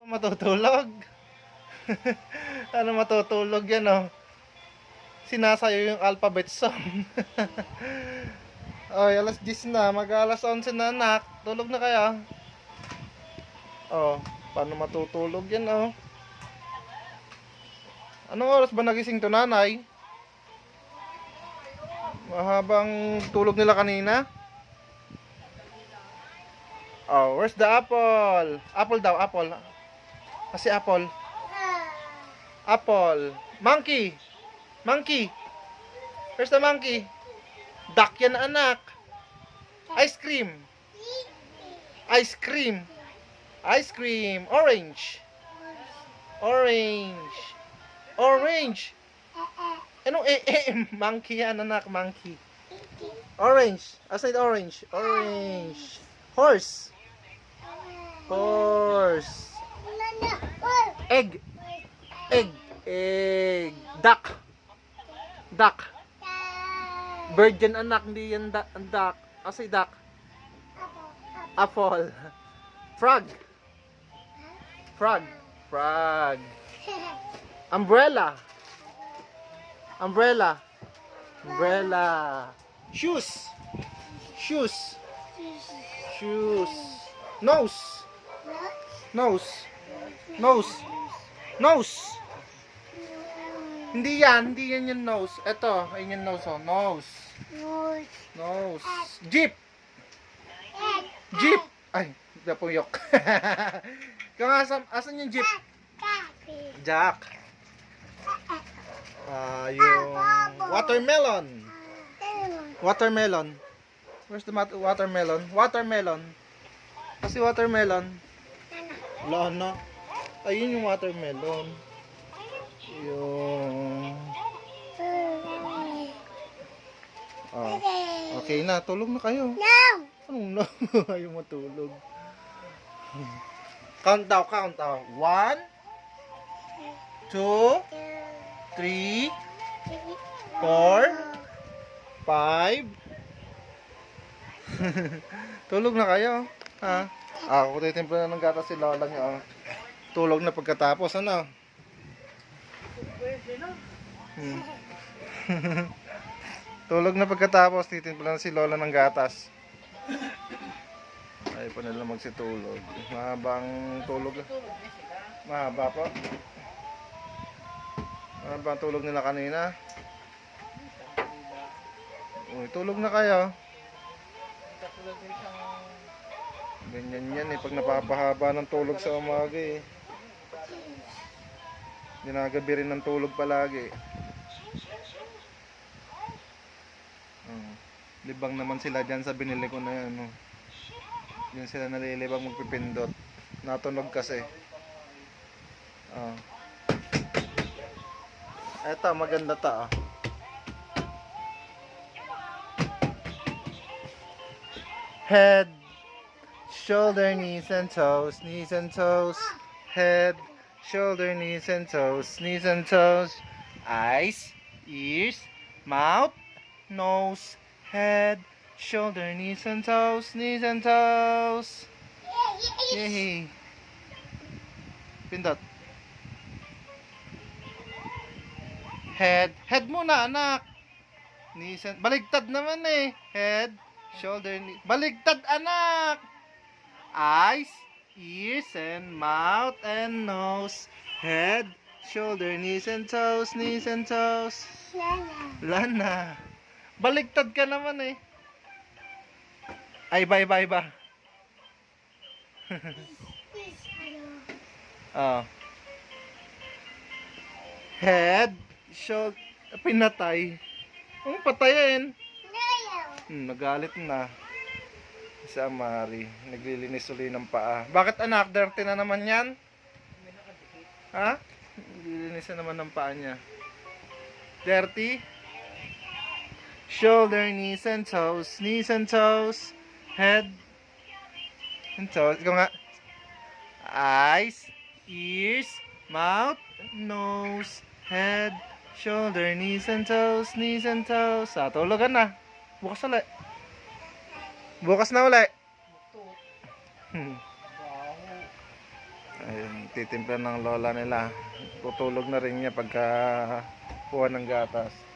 Matutulog? Ano matutulog yan, oh? Sinasayo yung alphabet song. Oy, alas 10 na. Mag-alas 11 na, anak. Tulog na kaya? Oh, paano matutulog yan, oh? Anong oras ba nagising to, nanay? Mahabang tulog nila kanina? Oh, where's the apple? Apple daw, apple. Kasi apple. Apple. Monkey. Monkey. Where's the monkey? Duck yan, anak. Ice cream. Ice cream. Ice cream. Orange. Orange. Orange. Anong monkey yan, anak. Monkey. Orange. Aside orange. Orange. Horse. Horse. Egg. Egg. Egg. Duck. Duck. Bird yan, anak. Hindi yan duck. Asay duck. Apple. Frog. Frog. Frog. Umbrella. Umbrella. Umbrella. Shoes. Shoes. Shoes. Nose. Nose. Nose. Nose. Hindi yan yung nose. Ito, ayun yung nose, oh. Nose. Nose. Jeep. Jeep. Ay, napuyok. Kung asan yung jeep? Jack. Yung watermelon. Watermelon. Where's the watermelon? Watermelon. Kasi watermelon. Wala na. Ayun yung watermelon. Yung... Oh. Okay na, tulog na kayo. No! Anong no? Ayaw matulog. Count daw, count daw. 1, 2, 3, 4, 5. Tulog na kayo. Ha? Ako titimpla na ng gatas si Lola niya. Oh. Tulog na pagkatapos, ano? Tulog na pagkatapos, titimpla na si Lola ng gatas. Ay pa nila magsitulog. Mahabang tulog. Mahaba po. Mahabang tulog nila kanina. Uy, tulog na kayo. Ganyan yan eh, pag napapahaba ng tulog sa umaga eh. Ginagabi rin ng tulog palagi. Libang naman sila dyan sa binili ko na yan. Yan sila nalilibang magpipindot. Natunog kasi. Eto, maganda ta. Head, shoulder, knees and toes, knees and toes. Head, shoulder, knees and toes, knees and toes. Eyes, ears, mouth, nose, head, shoulder, knees and toes, knees and toes. Yay! Pindot. Head, head muna, anak. Knees and... Baligtad naman eh. Head, shoulder, knees. Baligtad, anak. Eyes, ears, and mouth, and nose. Head, shoulder, knees and toes, knees and toes. Lana. Baligtad ka naman eh. Ay, bye. Oh. Head, shoulder, pinatay. Ang patayin. Nagalit na. Si Amari, naglilinis uli ng paa. Bakit anak, dirty na naman yan? Ha? Naglilinis na naman ng paa niya. Dirty? Shoulder, knees and toes, head and toes. Ikaw nga. Eyes, ears, mouth, nose, head, shoulder, knees and toes. Tulugan na. Bukas ulit. Bukas na ulit. Ayun. Nagtitimpla ng lola nila. Tutulog na rin niya pagka kuha ng gatas.